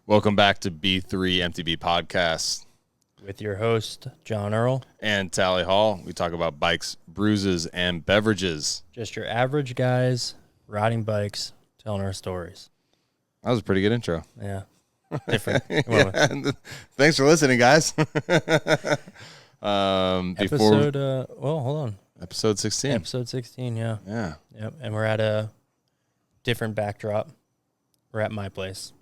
Welcome back to B3 MTB Podcast. With your host, John Earle. And Tally Hall. We talk about bikes, bruises, and beverages. Just your average guys riding bikes, telling our stories. That was a pretty good intro. Yeah. Different. Yeah. Thanks for listening, guys. Episode, hold on. Episode 16. Episode 16, yeah. Yeah. Yep. And we're at a different backdrop. We're at my place.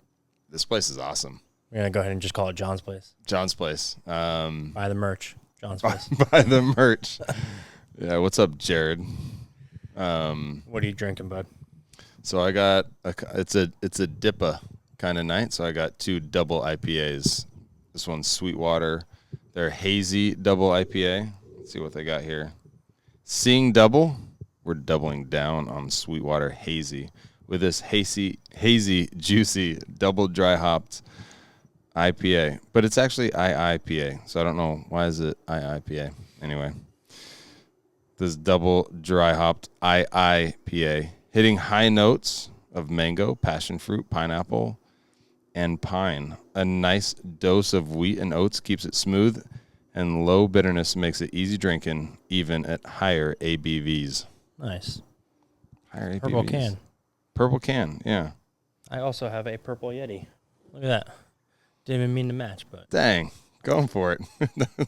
This place is awesome. We're going to go ahead and just call it John's place. John's place. Buy the merch. John's place. Buy the merch. Yeah, what's up, Jared? What are you drinking, bud? So I got it's a DIPA kind of night. So I got 2 double IPAs. This one's Sweetwater. They're hazy double IPA. Let's see what they got here. Seeing double, we're doubling down on Sweetwater hazy with this hazy, juicy, double dry hopped IPA. But it's actually IIPA, so I don't know why is it IIPA. Anyway, this double dry hopped IIPA, hitting high notes of mango, passion fruit, pineapple, and pine. A nice dose of wheat and oats keeps it smooth, and low bitterness makes it easy drinking, even at higher ABVs. Nice. Higher ABVs. Purple can. Purple can, yeah. I also have a purple Yeti. Look at that. Didn't even mean to match, but. Dang, going for it.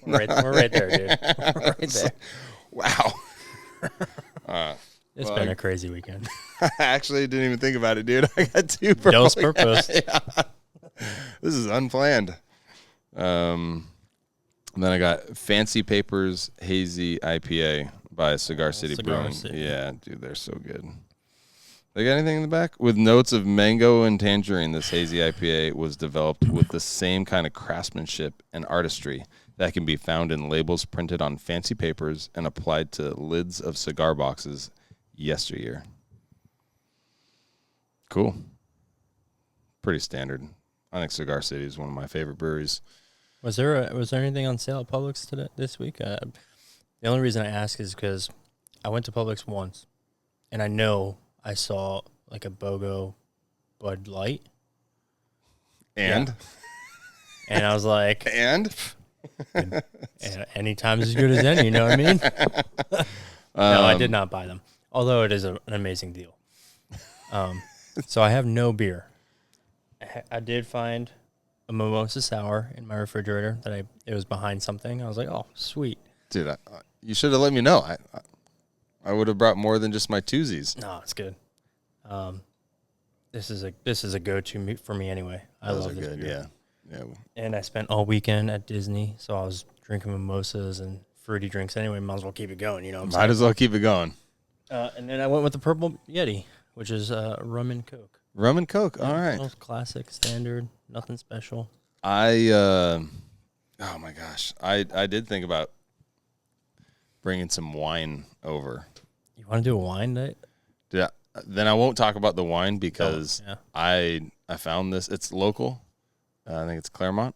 We're right there, dude. We're right there. Wow. It's been a crazy weekend. I actually didn't even think about it, dude. I got 2 purple. Dos purpose. Yeah. This is unplanned. And then I got Fancy Papers Hazy IPA by Cigar City Brewing. City. Yeah, dude, they're so good. They got anything in the back? With notes of mango and tangerine, this hazy IPA was developed with the same kind of craftsmanship and artistry that can be found in labels printed on fancy papers and applied to lids of cigar boxes yesteryear. Cool. Pretty standard. I think Cigar City is one of my favorite breweries. Was there anything on sale at Publix this week? The only reason I ask is because I went to Publix once, and I know I saw like a BOGO Bud Light. And? Yeah. And I was like... And any time is as good as any, you know what I mean? No, I did not buy them, although it is an amazing deal. So I have no beer. I did find a mimosa sour in my refrigerator that it was behind something. I was like, oh, sweet. Dude, you should have let me know. I would have brought more than just my twosies. No, it's good. This is a go-to for me anyway. I love this good, beer. Yeah. And I spent all weekend at Disney, so I was drinking mimosas and fruity drinks anyway. Might as well keep it going, you know what I'm saying? Might as well keep it going. And then I went with the Purple Yeti, which is rum and Coke. Rum and Coke, all right. Classic, standard, nothing special. Oh my gosh. I did think about bringing some wine over. You want to do a wine night? Yeah. Then I won't talk about the wine because I found this. It's local. I think it's Claremont,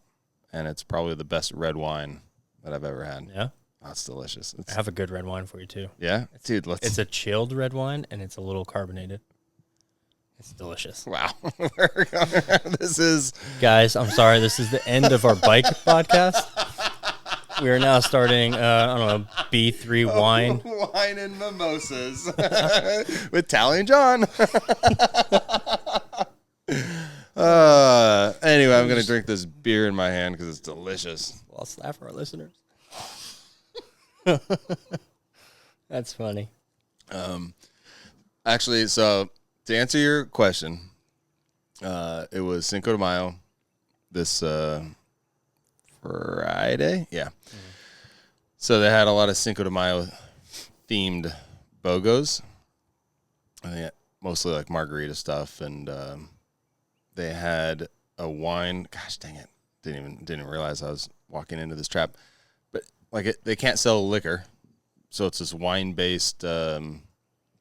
and it's probably the best red wine that I've ever had. Yeah? Oh, it's delicious. I have a good red wine for you, too. Yeah? Dude, It's a chilled red wine, and it's a little carbonated. It's delicious. Wow. This is... Guys, I'm sorry. This is the end of our bike podcast. We are now starting, B3 wine. Wine and mimosas with Tally and John. Anyway, I'm going to drink this beer in my hand because it's delicious. Well, I'll slap for our listeners. That's funny. Actually, so to answer your question, it was Cinco de Mayo this Friday. Yeah. Mm-hmm. So they had a lot of Cinco de Mayo themed BOGOs. I think mostly like margarita stuff, and they had a wine. Gosh dang it! Didn't realize I was walking into this trap. But like they can't sell liquor, so it's this wine-based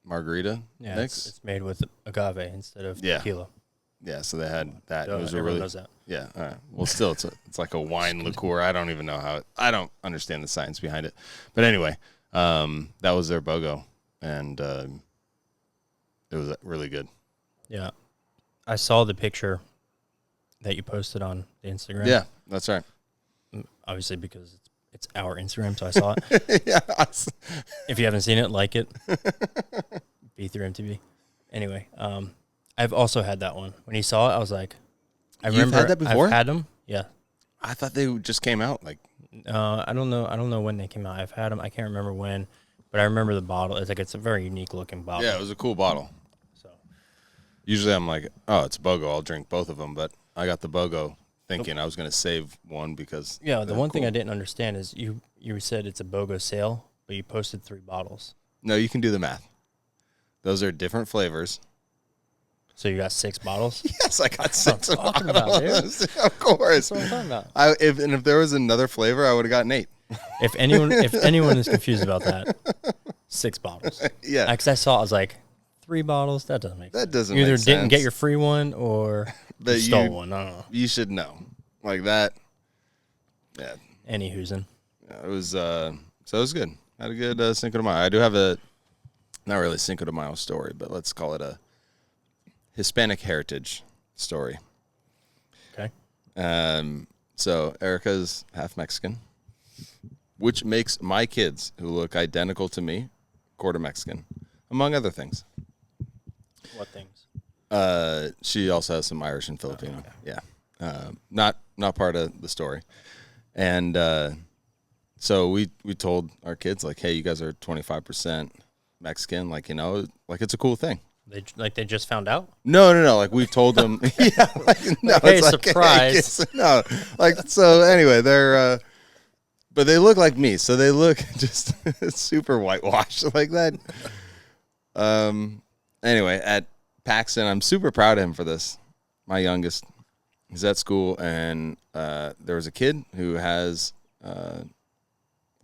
margarita mix. It's made with agave instead of tequila. Yeah, so they had that. It was really knows that. Yeah. All right. Well, still, it's like a wine liqueur. I don't even know I don't understand the science behind it. But anyway, that was their BOGO, and it was really good. Yeah, I saw the picture that you posted on the Instagram. Yeah, that's right. Obviously, because it's our Instagram, so I saw it. Yeah. If you haven't seen it, like it. B3MTV. Anyway, I've also had that one. When he saw it, I was like, You've had that before? I've had them. Yeah. I thought they just came out like. I don't know. I don't know when they came out. I've had them. I can't remember when, but I remember the bottle. It's a very unique looking bottle. Yeah, it was a cool bottle. So usually I'm like, oh, it's BOGO. I'll drink both of them, but I got the BOGO thinking I was going to save one because. Yeah, the one thing I didn't understand is you said it's a BOGO sale, but you posted 3 bottles. No, you can do the math. Those are different flavors. So you got 6 bottles? Yes, I got 6 bottles. Bottles. Of course. That's what I'm talking about. If there was another flavor, I would have gotten 8. If anyone is confused about that, 6 bottles. Yeah. Because I saw, I was like, 3 bottles? That doesn't make sense. That doesn't You make either sense. didn't get your free one or you stole one. I don't know. You should know. Like that. Yeah. Any whoozin'. Yeah, it was, so it was good. Had a good Cinco de Mayo. I do have a, not really Cinco de Mayo story, but let's call it a Hispanic heritage story. Okay. So Erica's half Mexican, which makes my kids, who look identical to me, quarter Mexican, among other things. What things? She also has some Irish and Filipino. Oh, okay. Yeah. Not part of the story. And so we told our kids, like, hey, you guys are 25% Mexican, like, you know, like it's a cool thing. They just found out? No. Like we've told them. Yeah. Like, no, hey, it's surprise. Like, no. Like, so anyway, they're, but they look like me. So they look just super whitewashed like that. Anyway, at Paxton, I'm super proud of him for this. My youngest, he's at school, and there was a kid who has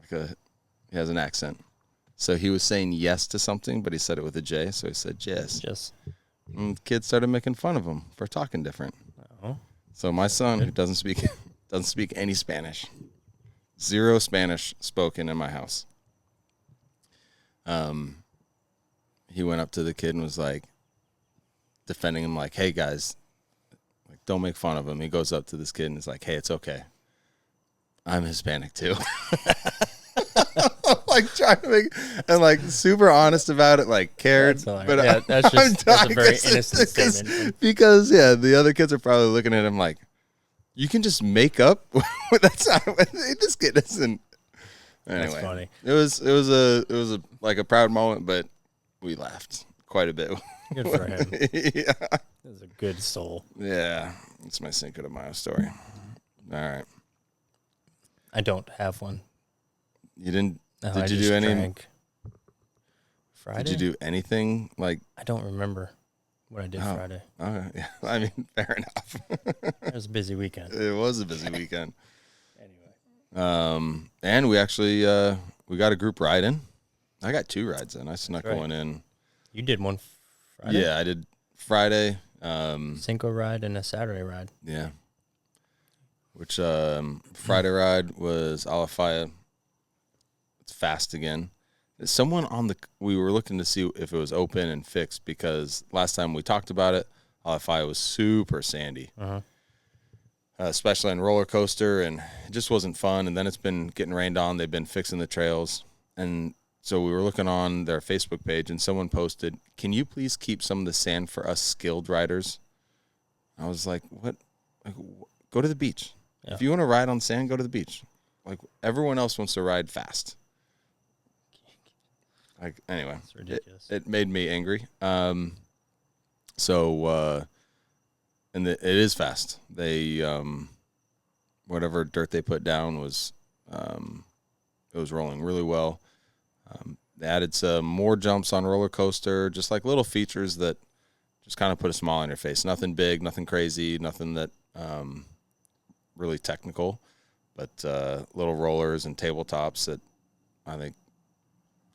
he has an accent. So he was saying yes to something, but he said it with a J, so he said yes. Just. And the kids started making fun of him for talking different. Oh. So my son, who doesn't speak any Spanish, 0 Spanish spoken in my house. He went up to the kid and was like defending him, like, "Hey guys, like don't make fun of him." He goes up to this kid and is like, "Hey, it's okay. I'm Hispanic too." Like trying to make and like super honest about it, like cared. But yeah, that's a very innocent statement. Because the other kids are probably looking at him like, you can just make up. That's not they just get this. And anyway, that's funny. It was a like a proud moment, but we laughed quite a bit. Good for him. Yeah, He's a good soul. yeah. It's my Cinco de Mayo story. All right. I don't have one. You didn't? No, Did I you just do any? drank Friday? Did you do anything like? I don't remember what I did Friday. Okay, yeah. I mean, fair enough. It was a busy weekend. It was a busy weekend. Anyway. And we actually we got a group ride in. I got 2 rides in. I snuck one in. You did one Friday? Yeah, I did Friday. Cinco ride and a Saturday ride. Yeah. Which Friday ride was Alafaya. It's fast again. Someone we were looking to see if it was open and fixed because last time we talked about it, Alafaya was super sandy. Uh-huh. Especially on roller coaster, and it just wasn't fun. And then it's been getting rained on. They've been fixing the trails. And so we were looking on their Facebook page, and someone posted, "Can you please keep some of the sand for us skilled riders?" I was like, what? Like, go to the beach. Yeah. If you want to ride on sand, go to the beach. Like, everyone else wants to ride fast. Like, anyway, it's ridiculous. It made me angry. And it is fast. They, whatever dirt they put down was, it was rolling really well. They added some more jumps on roller coaster, just like little features that just kind of put a smile on your face. Nothing big, nothing crazy, nothing that really technical, but little rollers and tabletops that I think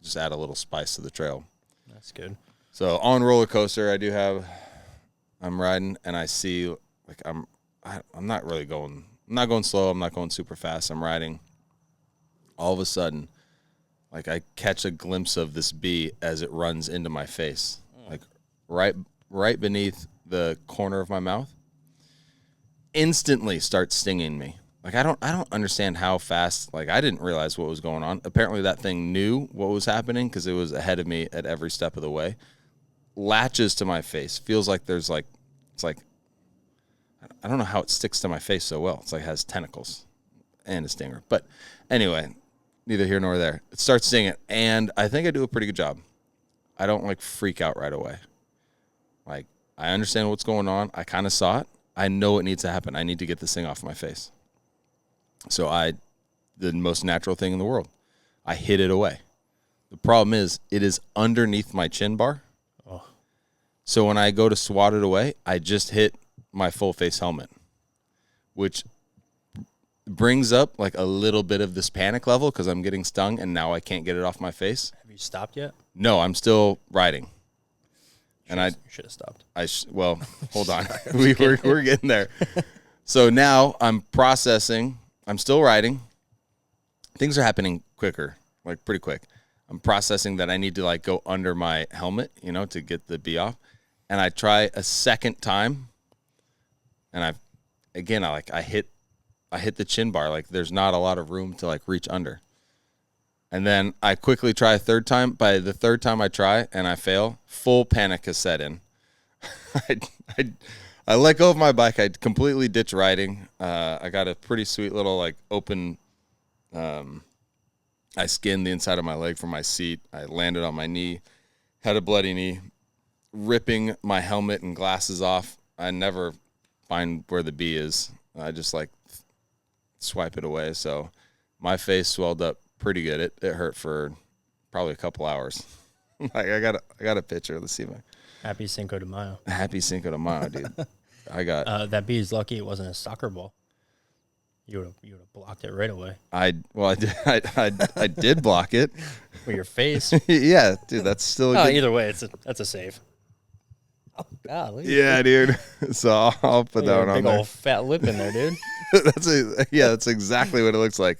just add a little spice to the trail. That's good. So on roller coaster, I'm riding and I see like I'm not really going. I'm not going slow. I'm not going super fast. I'm riding. All of a sudden, like I catch a glimpse of this bee as it runs into my face, like right beneath the corner of my mouth. instantly starts stinging me. Like, I don't understand how fast. Like, I didn't realize what was going on. Apparently that thing knew what was happening because it was ahead of me at every step of the way. Latches to my face. Feels like there's like, it's like, I don't know how it sticks to my face so well. It's like it has tentacles and a stinger. But anyway, neither here nor there. It starts stinging, and I think I do a pretty good job. I don't like freak out right away. Like, I understand what's going on. I kind of saw it. I know it needs to happen. I need to get this thing off my face. So the most natural thing in the world, I hid it away. The problem is it is underneath my chin bar. Oh. So when I go to swat it away, I just hit my full face helmet, which brings up like a little bit of this panic level because I'm getting stung and now I can't get it off my face. Have you stopped yet? No, I'm still riding. And I should have stopped. Well, hold on. We're getting there. So now I'm processing. I'm still riding. Things are happening quicker, like pretty quick. I'm processing that I need to like go under my helmet, to get the bee off. And I try a second time. And I hit the chin bar. Like there's not a lot of room to like reach under. And then I quickly try a third time. By the third time I try and I fail, full panic has set in. I let go of my bike. I completely ditch riding. I got a pretty sweet little like open. I skinned the inside of my leg from my seat. I landed on my knee, had a bloody knee, ripping my helmet and glasses off. I never find where the bee is. I just like swipe it away. So my face swelled up pretty good. It hurt for probably a couple hours. Like I got a picture. Let's see if Happy Cinco de Mayo. Happy Cinco de Mayo, dude. I got that bee is lucky it wasn't a soccer ball. You would have blocked it right away. I did block it with your face. Yeah, dude, that's still good. Either way, that's a save. Oh, golly. Yeah, dude. So I'll put that one on big there. Old fat lip in there, dude. That's exactly what it looks like.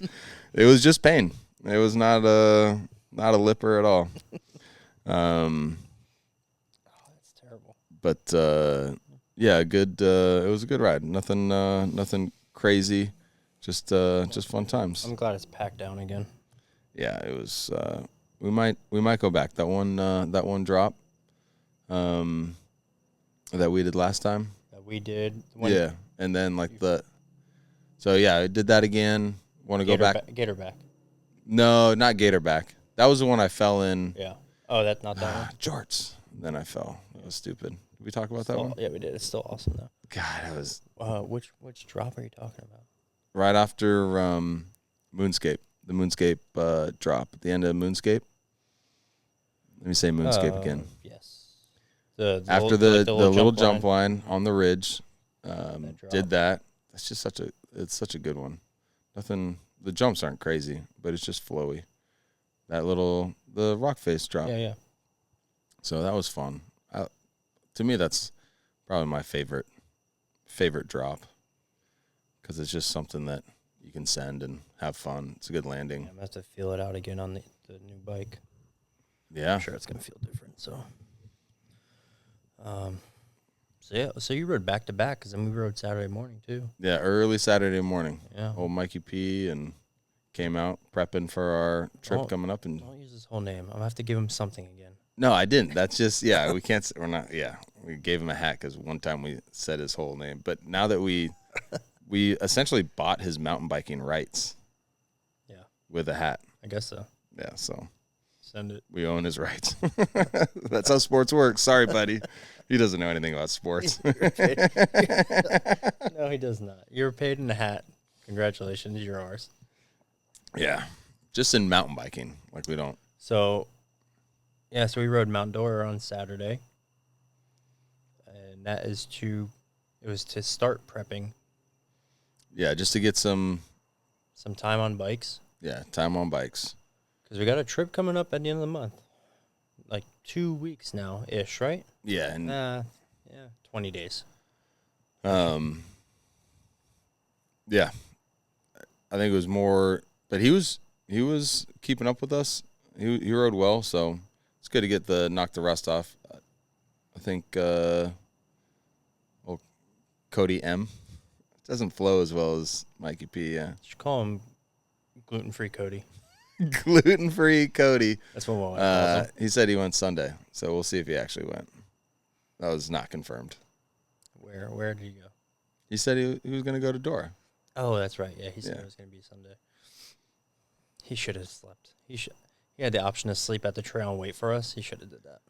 It was just pain. It was not a lipper at all. That's terrible. But yeah, good. It was a good ride. Nothing crazy. Just fun times. I'm glad it's packed down again. Yeah, it was. We might go back. That one drop. That we did last time. That we did. Yeah, and then like so yeah, I did that again. Want to go back? Gatorback. No, not Gatorback. That was the one I fell in. Yeah. Oh, that's not that one. Jorts. Then I fell. That was stupid. Did we talk about that one? Yeah, we did. It's still awesome though. God, that was. Which drop are you talking about? Right after Moonscape, the Moonscape drop at the end of Moonscape. Let me say Moonscape again. Yes. After the little jump line on the ridge, did that. That's just such a good one. Nothing. The jumps aren't crazy, but it's just flowy. The rock face drop. Yeah. So that was fun. To me, that's probably my favorite drop because it's just something that you can send and have fun. It's a good landing. Yeah, I'm going to have to feel it out again on the new bike. Yeah. I'm sure it's going to feel different. So you rode back to back because then we rode Saturday morning too. Yeah, early Saturday morning. Yeah. Old Mikey P and came out prepping for our trip coming up. And don't use his whole name. I'm going to have to give him something again. No, I didn't. That's just, we can't, we're not, we gave him a hat because one time we said his whole name. But now that we essentially bought his mountain biking rights. Yeah. With a hat. I guess so. Yeah, so. Send it. We own his rights. That's how sports works. Sorry, buddy. He doesn't know anything about sports. No, he does not. You were paid in a hat. Congratulations, you're ours. Yeah. Just in mountain biking. Like we don't. So we rode Mount Dora on Saturday. And that is it was to start prepping. Yeah, just to get some time on bikes. Yeah, time on bikes. Because we got a trip coming up at the end of the month. Like 2 weeks now-ish, right? Yeah. And 20 days. Yeah. I think it was more, but he was keeping up with us. He rode well, so it's good to knock the rust off. I think Cody M doesn't flow as well as Mikey P. Yeah. You should call him gluten-free Cody. Gluten-free Cody. That's what my wife calls him. He said he went Sunday, so we'll see if he actually went. That was not confirmed. Where did he go? He said he was going to go to Dora. Oh, that's right. Yeah, he said it was going to be Sunday. He should have slept. He had the option to sleep at the trail and wait for us. He should have did that.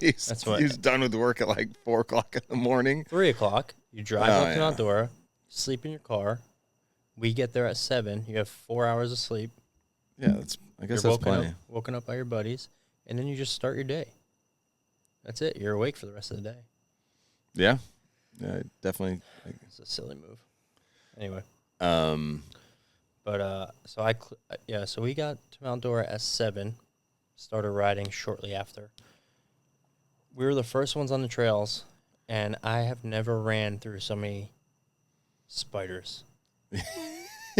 He's done with work at like 4 o'clock in the morning. 3 o'clock. You drive up to Mount Dora, sleep in your car. We get there at 7. You have 4 hours of sleep. Yeah, I guess that's plenty. Woken up by your buddies, and then you just start your day. That's it. You're awake for the rest of the day. Yeah, definitely. It's a silly move. Anyway. But so we got to Mount Dora at 7. Started riding shortly after. We were the first ones on the trails, and I have never ran through so many spiders. I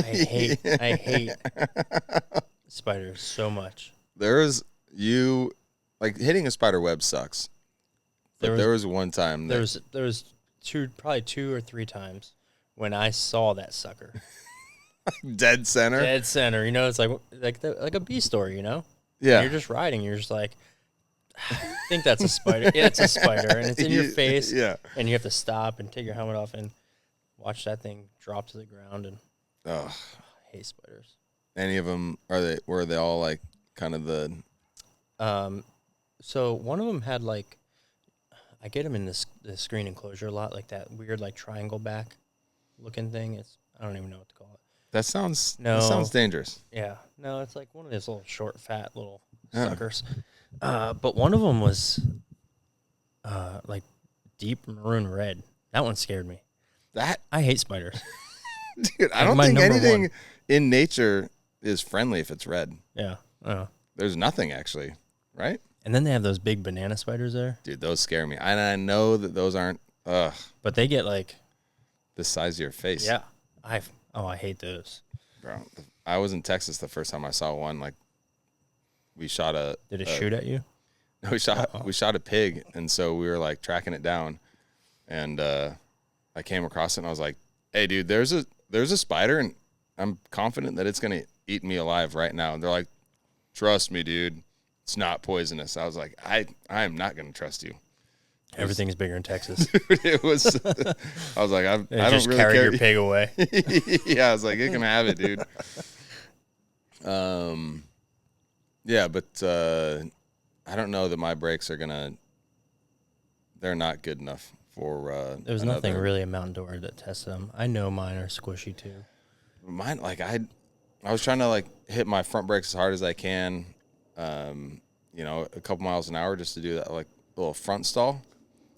hate spiders so much. Hitting a spider web sucks. But there was one time there was probably 2 or 3 times when I saw that sucker. Dead center. You know, it's like a bee story, you know? Yeah. And you're just riding, you're just like, I think that's a spider. Yeah, it's a spider, and it's in your face. Yeah. And you have to stop and take your helmet off and watch that thing drop to the ground. And I hate spiders. Any of them were they all like kind of the? So one of them had like, I get them in the screen enclosure a lot, like that weird like triangle back looking thing. I don't even know what to call it. That sounds dangerous. Yeah, no, it's like one of those little short, fat little suckers. But one of them was like deep maroon red. That one scared me. I hate spiders. Dude, I don't think anything in nature is friendly if it's red. Yeah. There's nothing actually, right? And then they have those big banana spiders there. Dude, those scare me. And I know that those aren't. But they get like the size of your face. Yeah. I hate those. Bro, I was in Texas the first time I saw one. Like, we shot a. Did it shoot at you? No, we shot a pig, and so we were like tracking it down, and I came across it, and I was like, "Hey, dude, there's a spider, and I'm confident that it's gonna eat me alive right now." And they're like, "Trust me, dude, it's not poisonous." I was like, "I am not gonna trust you." Everything's bigger in Texas. It was. I was like, I don't just really carry care. your pig away. Yeah, I was like, you can have it, dude. Yeah, but I don't know that my brakes are gonna. They're not good enough for. There's nothing really in Mount Dora that tests them. I know mine are squishy too. Mine, like I was trying to like hit my front brakes as hard as I can. A couple miles an hour just to do that like little front stall.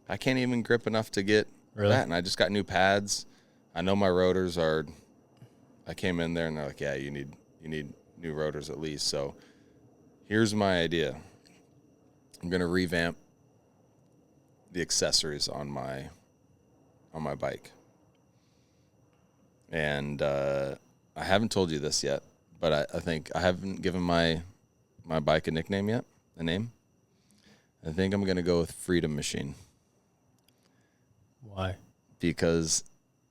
I can't even grip enough to get that, and I just got new pads. I know my rotors are. I came in there and they're like, "Yeah, you need new rotors at least." So, here's my idea. I'm gonna revamp the accessories on my bike, and I haven't told you this yet, but I think I haven't given my bike a nickname yet, a name. I think I'm gonna go with Freedom Machine. Why? Because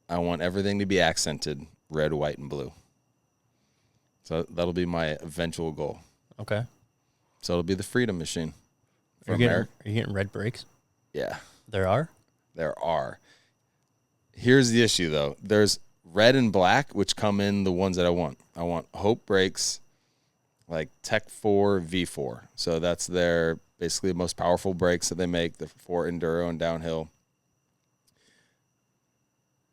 I want everything to be accented red, white, and blue. So that'll be my eventual goal. Okay. So it'll be the Freedom Machine. Are you getting red brakes? Yeah. There are? There are. Here's the issue, though. There's red and black, which come in the ones that I want. I want Hope brakes, like Tech 4 V4. So that's their basically the most powerful brakes that they make, for enduro and downhill.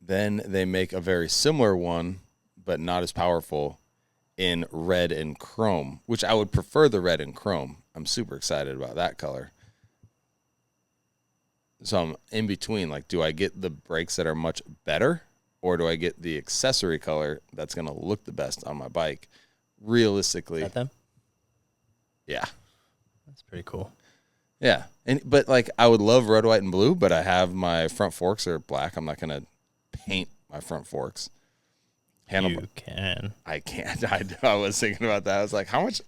Then they make a very similar one, but not as powerful, in red and chrome, which I would prefer the red and chrome. I'm super excited about that color. So I'm in between, like, do I get the brakes that are much better, or do I get the accessory color that's going to look the best on my bike? Realistically. Is that them? Yeah. That's pretty cool. Yeah. But like, I would love red, white, and blue, but I have my front forks are black. I'm not going to paint my front forks. You can. I can't. I was thinking about that. I was like, how much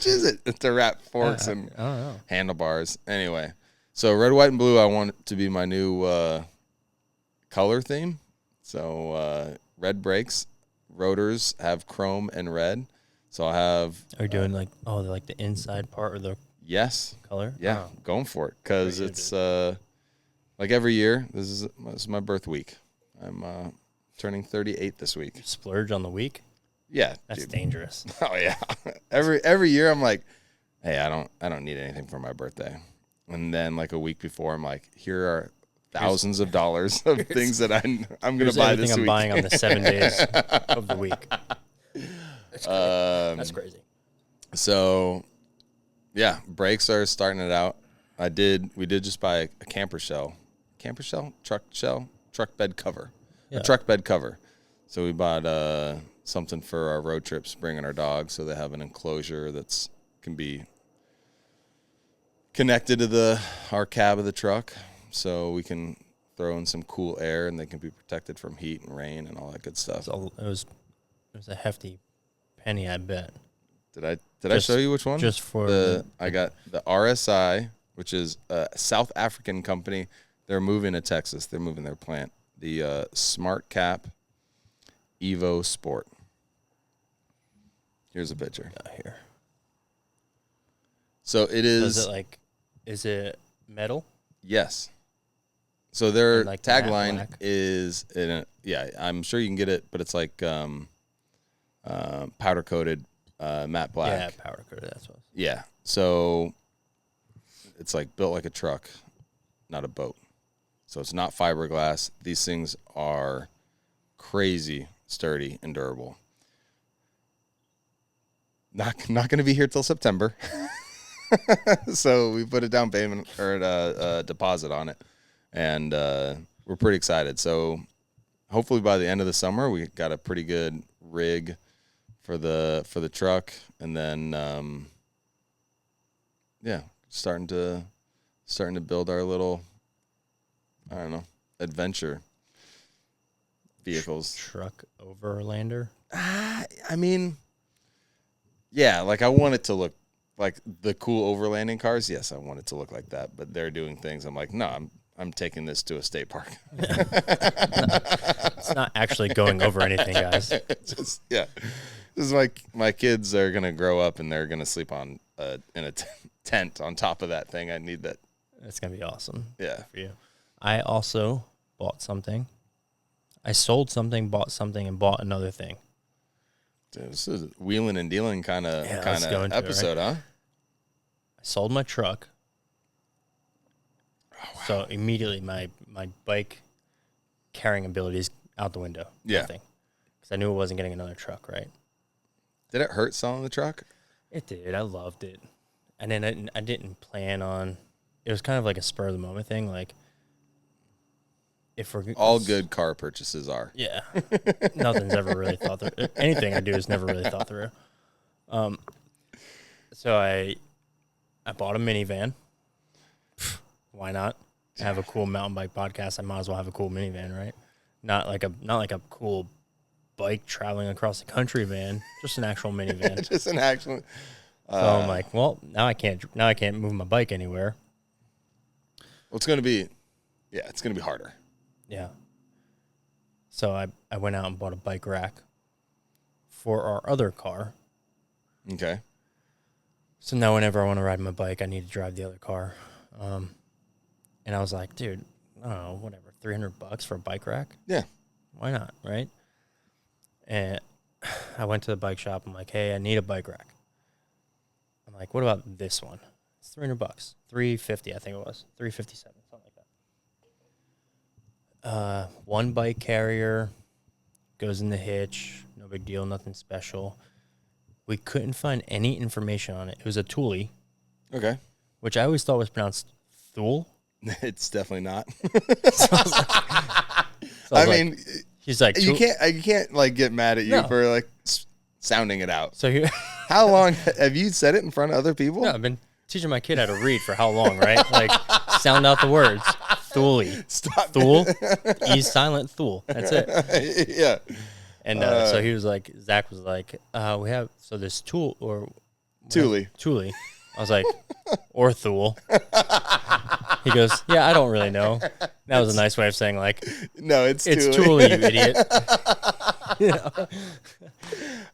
is it to wrap forks and I don't know. handlebars? Anyway, so red, white, and blue, I want it to be my new color theme. So red brakes, rotors have chrome and red. So I'll have. Are you doing like the inside part or the Yes. color? Yeah, going for it because it's like every year. This is my birth week. I'm turning 38 this week. You splurge on the week? Yeah, that's dangerous. Oh yeah, every year I'm like, hey, I don't need anything for my birthday, and then like a week before I'm like, here are thousands of dollars of things that I'm gonna buy this week. I'm buying on the 7 days of the week. That's crazy. That's crazy. So, yeah, brakes are starting it out. We did just buy a truck bed cover, a truck bed cover. So we bought something for our road trips, bringing our dogs, so they have an enclosure that's can be connected to our cab of the truck, so we can throw in some cool air and they can be protected from heat and rain and all that good stuff. It was a hefty penny, I bet. Did I show you which one? Just for I got the RSI, which is a South African company. They're moving to Texas. They're moving their plant. The Smart Cap Evo Sport. Here's a picture. Here. So it is. Is it metal? Yes. So their like tagline is, I'm sure you can get it, but it's like powder coated matte black. Yeah, powder coated. That's what. Yeah. So it's like built like a truck, not a boat. So it's not fiberglass. These things are crazy sturdy and durable. Not going to be here till September. So we put a down payment or a deposit on it, and we're pretty excited. So hopefully by the end of the summer, we got a pretty good rig for the truck, and then starting to build our little, I don't know, adventure vehicles. Truck overlander? I mean, yeah, like I want it to look like the cool overlanding cars. Yes, I want it to look like that, but they're doing things. I'm like, no, I'm taking this to a state park. It's not actually going over anything, guys. This is like my kids are gonna grow up and they're gonna sleep in a tent on top of that thing. I need that. That's gonna be awesome. Yeah, for you. I also bought something. I sold something, bought something, and bought another thing. Dude, this is a wheeling and dealing kind of episode, huh? I sold my truck. Oh, wow. So immediately my bike carrying abilities out the window. Yeah. Because I knew I wasn't getting another truck, right? Did it hurt selling the truck? It did. I loved it. And then I didn't plan on, it was kind of like a spur of the moment thing. Like, if we're all good car purchases are. Yeah. Nothing's ever really thought through. Anything I do is never really thought through. So I bought a minivan. Why not? I have a cool mountain bike podcast. I might as well have a cool minivan, right? Not like a cool bike traveling across the country van, just an actual minivan. Just an actual. So I'm like, well, now I can't move my bike anywhere. Well, it's gonna be harder. Yeah. So I went out and bought a bike rack for our other car. Okay. So now whenever I want to ride my bike, I need to drive the other car. And I was like, dude, I don't know, whatever, $300 for a bike rack? Yeah. Why not, right? And I went to the bike shop. I'm like, hey, I need a bike rack. I'm like, what about this one? It's $300. $350, I think it was. $357, something like that. One bike carrier, goes in the hitch, no big deal, nothing special. We couldn't find any information on it. It was a Thule. Okay. Which I always thought was pronounced Thule. It's definitely not. I mean, he's like, you can't like get mad at you for like sounding it out. So how long have you said it in front of other people? No, I've been teaching my kid how to read for how long, right? Like sound out the words. Thule. Stop. Thule. E silent Thule. That's it. Yeah. And so he was like, Zach was like, we have this Thule or Thule. Thule. I was like, or Thule. He goes, yeah, I don't really know. That was a nice way of saying, like, No, it's Thule, you idiot.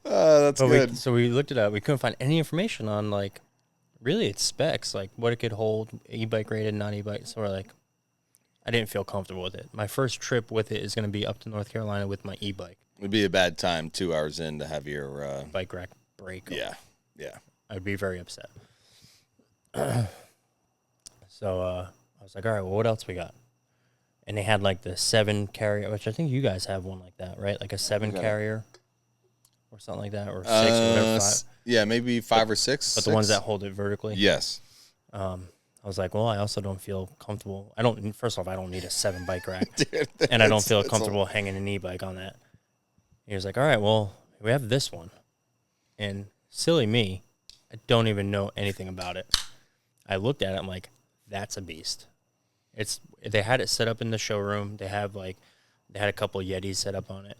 That's good. So we looked it up. We couldn't find any information on, like, really its specs, like what it could hold, e-bike rated, non e-bike. So we're like, I didn't feel comfortable with it. My first trip with it is going to be up to North Carolina with my e-bike. It'd be a bad time 2 hours in to have your bike rack break. Yeah. I'd be very upset. So I was like, all right, well, what else we got? And they had like the 7 carrier, which I think you guys have one like that, right? Like a 7 carrier or something like that, or 6 or whatever. 5. Yeah, maybe 5 or 6. But the ones that hold it vertically. Yes. I was like, well, I also don't feel comfortable. First off, I don't need a 7 bike rack. Dude, and I don't feel comfortable hanging an e-bike on that. He was like, all right, well, we have this one. And silly me, I don't even know anything about it. I looked at it, I'm like, that's a beast. They had it set up in the showroom. They had a couple of Yetis set up on it.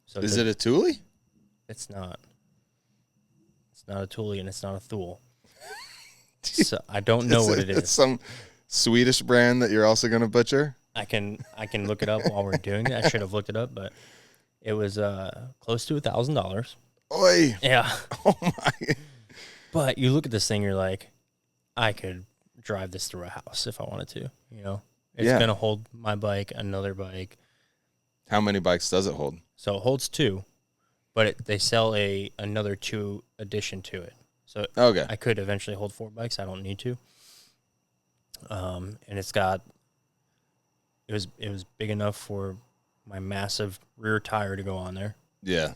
So is it a Thule? It's not. It's not a Thule and it's not a Thule. So I don't know what it is. It's some Swedish brand that you're also going to butcher? I can look it up while we're doing it. I should have looked it up, but it was close to $1,000. Oi. Yeah. Oh my. But you look at this thing, you're like, I could drive this through a house if I wanted to. You know, it's gonna hold my bike, another bike. How many bikes does it hold? So it holds 2, but they sell another 2 addition to it. So okay, I could eventually hold 4 bikes. I don't need to. And it's got. It was big enough for my massive rear tire to go on there. Yeah.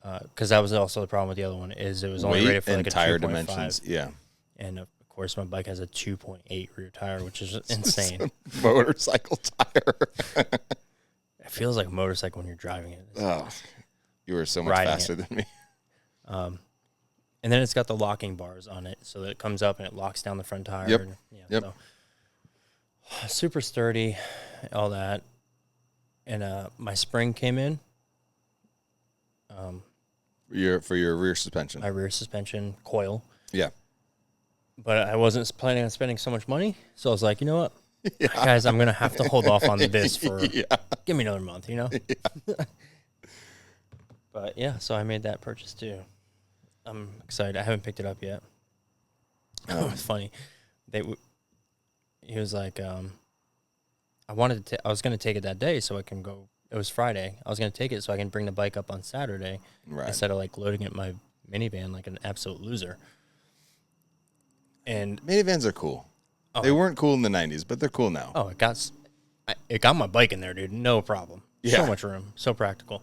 Because that was also the problem with the other one is it was only rated for like a tire 2.5. dimensions. Yeah. And of course, my bike has a 2.8 rear tire, which is insane. Motorcycle tire. It feels like a motorcycle when you're driving it. Oh, you were so much faster than me. And then it's got the locking bars on it, so that it comes up and it locks down the front tire. Yep. And, Yep. So, super sturdy, all that. And my spring came in. For your rear suspension. My rear suspension coil. Yeah. But I wasn't planning on spending so much money, so I was like, you know what, guys, I'm gonna have to hold off on this for give me another month, you know. Yeah. But yeah, so I made that purchase too. I'm excited. I haven't picked it up yet. It's funny. He was like, I was gonna take it that day so I can go. It was Friday. I was gonna take it so I can bring the bike up on Saturday instead of like loading it in my minivan like an absolute loser. And minivans are cool. They weren't cool in the 90s, but they're cool now. Oh, it got my bike in there, dude. No problem. Yeah. So much room. So practical.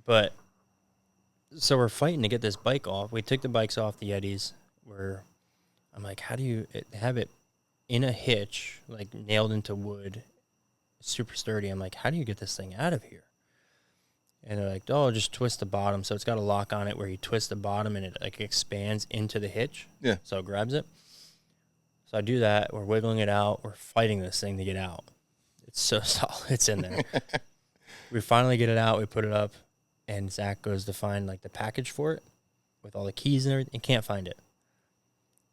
But so we're fighting to get this bike off. We took the bikes off the Yetis. I'm like, how do you have it in a hitch, like nailed into wood, super sturdy? I'm like, how do you get this thing out of here? And they're like, oh, just twist the bottom. So it's got a lock on it where you twist the bottom and it like expands into the hitch. Yeah. So it grabs it. So I do that. We're wiggling it out. We're fighting this thing to get out. It's so solid. It's in there. We finally get it out. We put it up. And Zach goes to find like the package for it with all the keys and everything. He can't find it.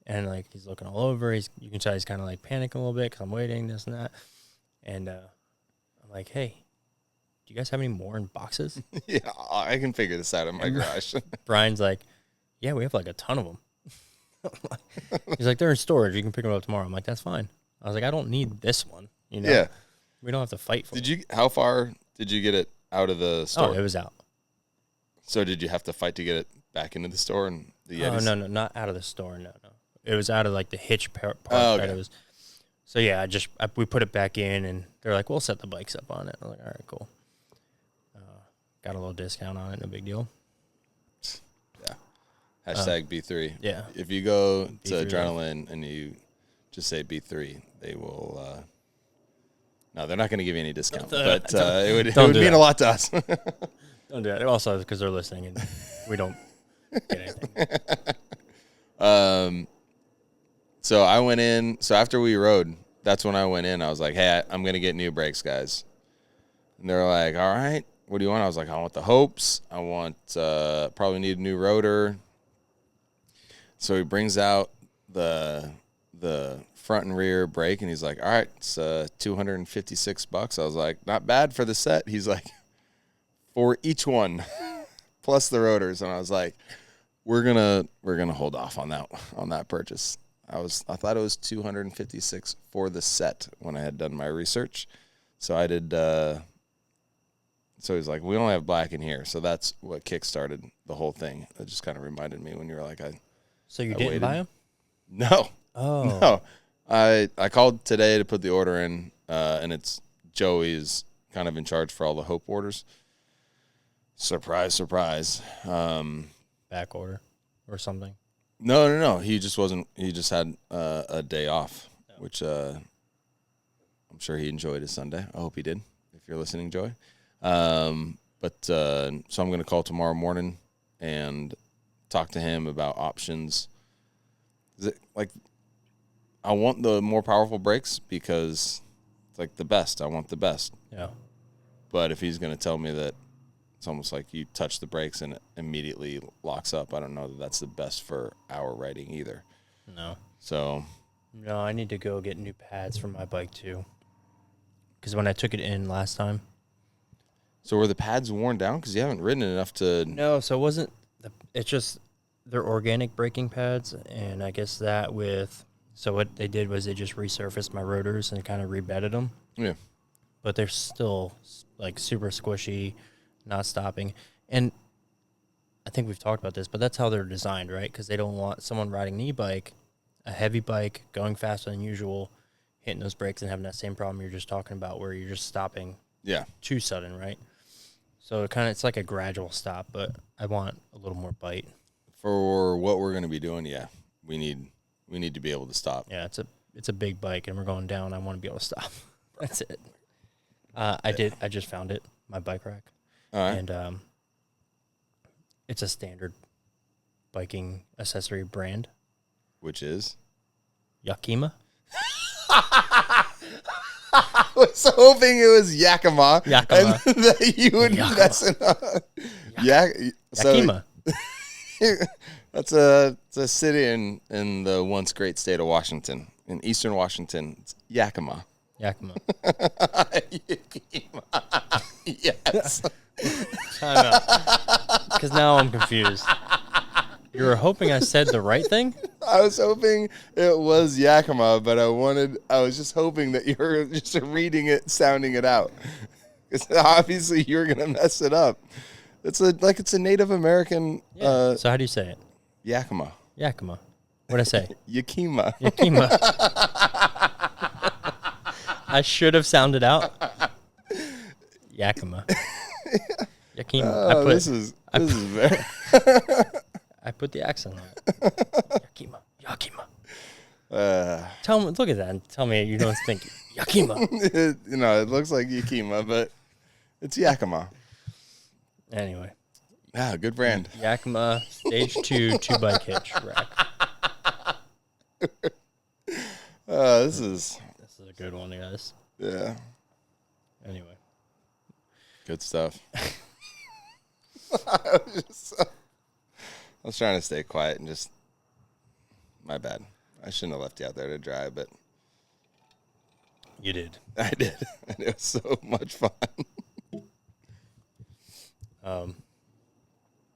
And like he's looking all over. You can tell he's kind of like panicking a little bit because I'm waiting, this and that. And I'm like, hey, do you guys have any more in boxes? Yeah, I can figure this out in my garage. Brian's like, yeah, we have like a ton of them. He's like, they're in storage. You can pick them up tomorrow. I'm like, that's fine. I was like, I don't need this one. You know? Yeah. We don't have to fight for it. How far did you get it out of the store? Oh, it was out. So did you have to fight to get it back into the store and the Yetis? Oh, no, not out of the store. No. It was out of like the hitch part okay. that it was. So yeah, we put it back in and they're like, we'll set the bikes up on it. I'm like, all right, cool. Got a little discount on it, no big deal. Yeah. Hashtag B3. Yeah. If you go to B3 Adrenaline and you just say B3, they will. No, they're not going to give you any discount, but it would mean a lot to us. Don't do that. Also, because they're listening and we don't get anything. So I went in. So after we rode, that's when I went in. I was like, hey, I'm going to get new brakes, guys. And they're like, all right. What do you want? I was like, I want the Hopes. I want, probably need a new rotor. So he brings out the the front and rear brake, and he's like, all right, it's $256. I was like, not bad for the set. He's like, for each one plus the rotors. And I was like, we're gonna hold off on that purchase. I thought it was $256 for the set when I had done my research. So I did so he's like, we only have black in here. So that's what kickstarted the whole thing. It just kind of reminded me when you were like, So you I didn't waited. buy them? No. Oh. No. I called today to put the order in, and it's Joey's kind of in charge for all the Hope orders. Surprise, surprise. Back order or something? No. He just wasn't. He just had a day off, which I'm sure he enjoyed his Sunday. I hope he did. If you're listening, Joey. So I'm going to call tomorrow morning and talk to him about options. Is it like I want the more powerful brakes because it's like the best. I want the best. Yeah. But if he's going to tell me that it's almost like you touch the brakes and it immediately locks up, I don't know that that's the best for our riding either. No. So. No, I need to go get new pads for my bike too. Because when I took it in last time. So were the pads worn down? Because you haven't ridden it enough to. No, so it wasn't. It's just they're organic braking pads, and I guess that with. So what they did was they just resurfaced my rotors and kind of rebedded them. Yeah. But they're still like super squishy, not stopping. And I think we've talked about this, but that's how they're designed, right? Because they don't want someone riding an e-bike, a heavy bike, going faster than usual, hitting those brakes and having that same problem you're just talking about where you're just stopping too sudden, right? So it's like a gradual stop, but I want a little more bite. For what we're going to be doing, we need to be able to stop. Yeah, it's a big bike, and we're going down. I want to be able to stop. That's it. I just found it, my bike rack. All right. And it's a standard biking accessory brand. Which is? Yakima. I was hoping it was Yakima. Yakima. And that you would mess it up. Yakima. That's a city in the once great state of Washington. In eastern Washington, it's Yakima. Yakima. Yakima. Yes. Time out. Because now I'm confused. You were hoping I said the right thing? I was hoping it was Yakima, but I was just hoping that you were just reading it, sounding it out. Because obviously you were going to mess it up. It's a Native American. Yeah. So how do you say it? Yakima. Yakima. What'd I say? Yakima. Yakima. I should have sounded out. Yakima. Yakima. This is very. I put the accent on it. Yakima. Yakima. Tell me, look at that and tell me you don't think Yakima. It looks like Yakima, but it's Yakima. Anyway. Ah, good brand. Yakima Stage 2 2-bike hitch rack. This is a good one, guys. Yeah. Anyway. Good stuff. I was trying to stay quiet and just. My bad. I shouldn't have left you out there to dry, but. You did. I did. And it was so much fun.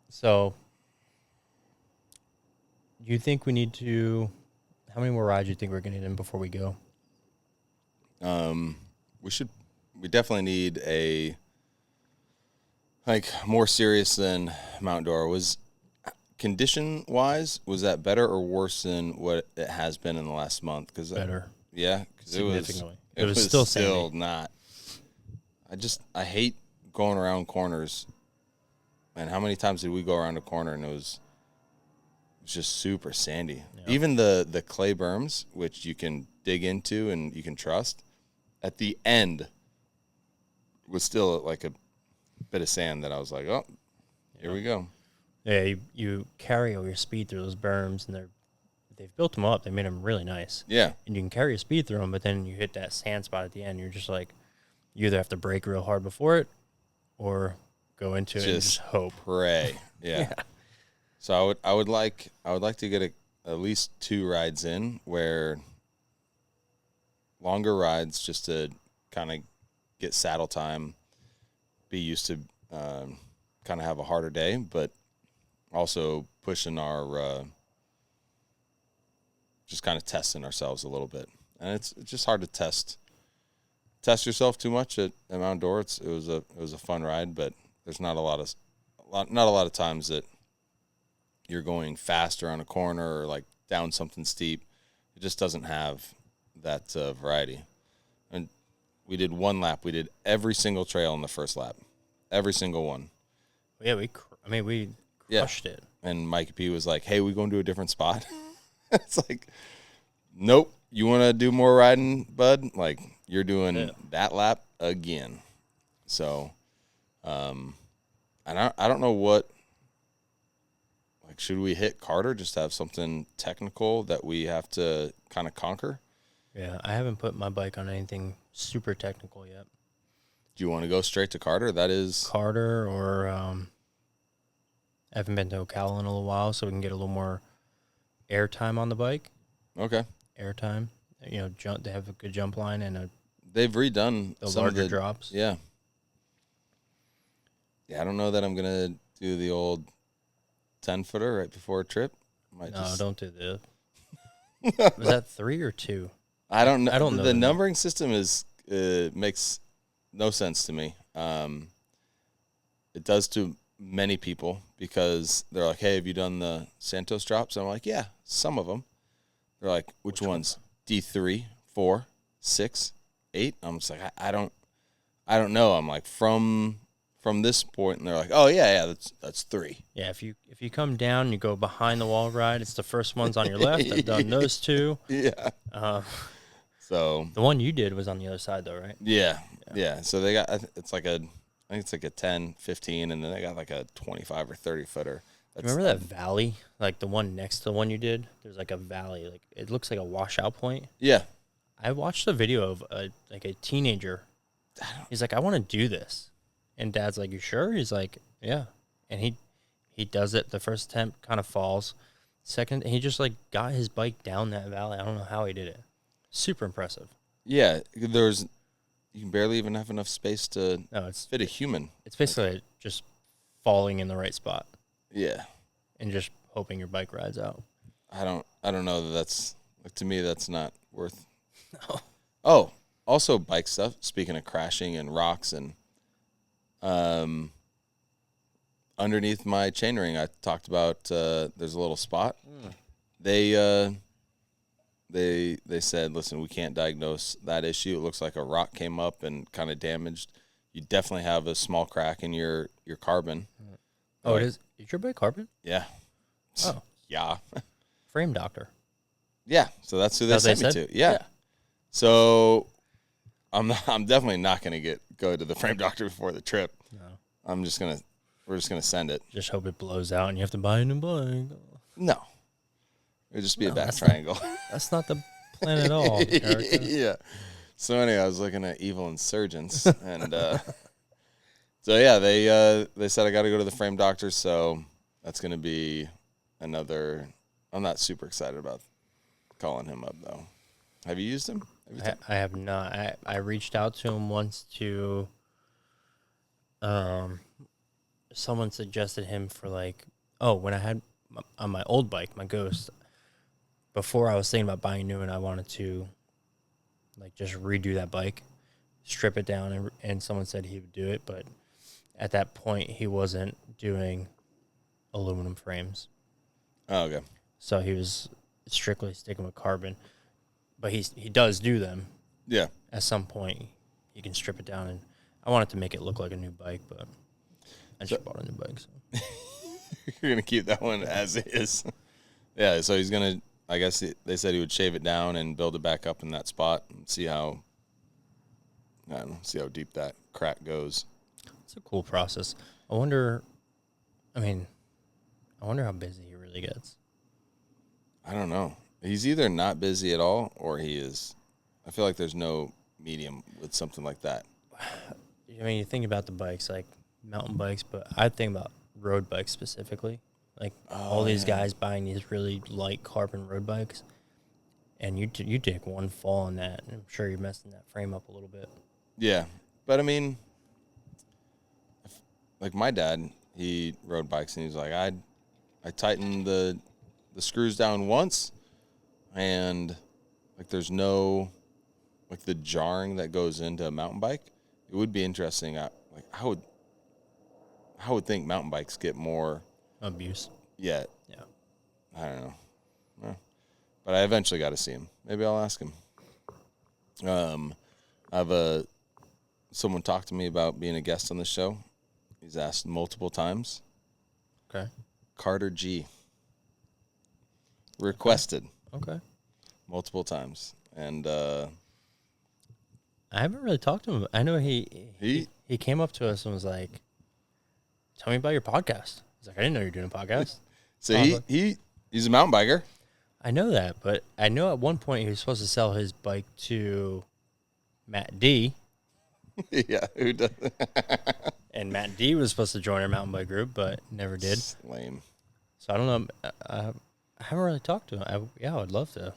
So, do you think we need to? How many more rides do you think we're going to get in before we go? We definitely need a more serious than Mount Dora. Was condition wise, was that better or worse than what it has been in the last month? Better. Yeah, because it was still not. I hate going around corners. And how many times did we go around a corner and it was just super sandy? Yeah. Even the clay berms, which you can dig into and you can trust, at the end was still like a bit of sand that I was like, oh, here we go. Yeah, you carry all your speed through those berms, and they've built them up. They made them really nice. Yeah. And you can carry your speed through them, but then you hit that sand spot at the end. You're just like, you either have to brake real hard before it or go into it and just hope. Pray. Yeah. So I would like to get at least 2 rides in where longer rides just to kind of get saddle time, be used to kind of have a harder day, but also pushing our just kind of testing ourselves a little bit. And it's just hard to test yourself too much at Mount Dora. It was a fun ride, but there's not a lot of times that you're going faster on a corner or like down something steep. It just doesn't have that variety. And we did 1 lap. We did every single trail in the first lap, every single one. Yeah, we crushed it. And Mike P was like, "Hey, we going to a different spot?" It's like, nope. You want to do more riding, bud? Like, you're doing that lap again. So, and I don't know what. Like, should we hit Carter just to have something technical that we have to kind of conquer? Yeah, I haven't put my bike on anything super technical yet. Do you want to go straight to Carter? That is Carter, or I haven't been to Ocala in a little while, so we can get a little more air time on the bike. Okay. Air time. They have a good jump line and they've redone the some larger of the drops. Yeah. Yeah, I don't know that I'm gonna do the old 10-footer right before a trip. Don't do this. Was that 3 or 2? I don't know. I don't know The numbering system makes no sense to me. It does to many people because they're like, "Hey, have you done the Santos drops?" And I'm like, "Yeah, some of them." They're like, "Which ones? D3, 4, 6, 8?" I'm just like, I don't know. I'm like, from this point, and they're like, "Oh yeah, that's 3." Yeah, if you come down, you go behind the wall ride. It's the first ones on your left. I've done those 2. Yeah. So the one you did was on the other side, though, right? Yeah. So they got, I think it's like a 10, 15, and then they got like a 25 or 30 footer. Remember that valley, like the one next to the one you did? There's like a valley, like it looks like a washout point. Yeah. I watched a video of a teenager. He's like, "I want to do this," and Dad's like, "You sure?" He's like, "Yeah," and he does it. The first attempt kind of falls. Second, he just like got his bike down that valley. I don't know how he did it. Super impressive. Yeah, you can barely even have enough space to fit a human. It's basically just falling in the right spot. Yeah. And just hoping your bike rides out. I don't know that's, like, to me, that's not worth. No. Oh, also bike stuff. Speaking of crashing and rocks and, underneath my chainring, I talked about, there's a little spot. They said, "Listen, we can't diagnose that issue. It looks like a rock came up and kind of damaged. You definitely have a small crack in your carbon." Oh, it is. Is your bike carbon? Yeah. Oh, yeah. Frame doctor. Yeah. So that's who they sent me to. Yeah. So I'm definitely not going to go to the frame doctor before the trip. No. We're just gonna send it. Just hope it blows out and you have to buy a new bike. No. It'd just be a bad triangle. That's not the plan at all, Erica. Yeah. So anyway, I was looking at Evil Insurgents, and so yeah, they said I got to go to the frame doctor. So that's gonna be another. I'm not super excited about calling him up though. Have you used him? I have not. I reached out to him once to. Someone suggested him for when I had on my old bike, my Ghost. Before I was thinking about buying a new one, I wanted to just redo that bike, strip it down, and someone said he would do it, but at that point he wasn't doing aluminum frames. Oh, okay. So he was strictly sticking with carbon, but he does do them. Yeah. At some point he can strip it down, and I wanted to make it look like a new bike, but I just bought a new bike. So. You're gonna keep that one as is. Yeah. So he's gonna. I guess they said he would shave it down and build it back up in that spot and see how deep that crack goes. It's a cool process. I wonder how busy he really gets. I don't know. He's either not busy at all or he is. I feel like there's no medium with something like that. I mean, you think about the bikes, like mountain bikes, but I think about road bikes specifically. Like all these guys buying these really light carbon road bikes, and you take one fall on that, and I'm sure you're messing that frame up a little bit. Yeah, but I mean, like my dad, he rode bikes, and he's like, I tightened the screws down once, and like there's no like the jarring that goes into a mountain bike. It would be interesting. Like I would think mountain bikes get more Abuse. Yeah. Yeah. I don't know. Well, but I eventually got to see him. Maybe I'll ask him. I have someone talked to me about being a guest on the show. He's asked multiple times. Okay. Carter G. Requested. Okay. Multiple times. And I haven't really talked to him. I know he came up to us and was like, "Tell me about your podcast." He's like, "I didn't know you were doing a podcast." So he's a mountain biker. I know that, but I know at one point he was supposed to sell his bike to Matt D. Yeah, who does? And Matt D was supposed to join our mountain bike group, but never did. Lame. So I don't know. I haven't really talked to him. I would love to.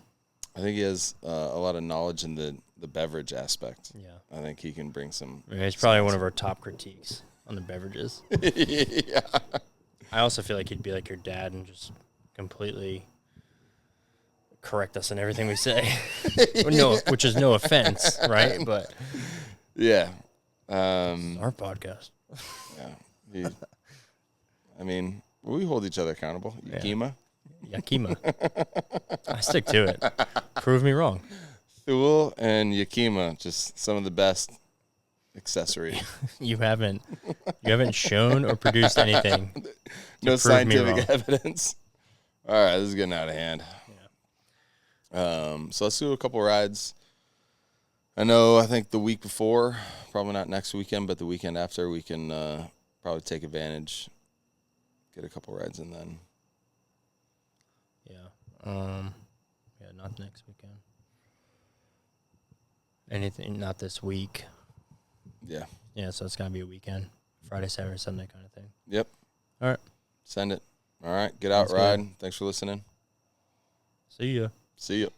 I think he has a lot of knowledge in the beverage aspect. Yeah. I think he can bring some. I mean, it's probably one of our top critiques on the beverages. Yeah. I also feel like he'd be like your dad and just completely correct us in everything we say. No, which is no offense, right? But yeah, our podcast. Yeah, I mean, we hold each other accountable. Yakima, I stick to it. Prove me wrong. Thule and Yakima, just some of the best accessory. You haven't shown or produced anything. No scientific evidence. All right, this is getting out of hand. Yeah. So let's do a couple rides. I think the week before, probably not next weekend, but the weekend after, we can probably take advantage, get a couple rides in then. Yeah. Not next weekend. Anything, not this week. Yeah. Yeah, so it's going to be a weekend. Friday, Saturday, Sunday kind of thing. Yep. All right. Send it. All right. Get out, ride. Thanks for listening. See ya. See ya.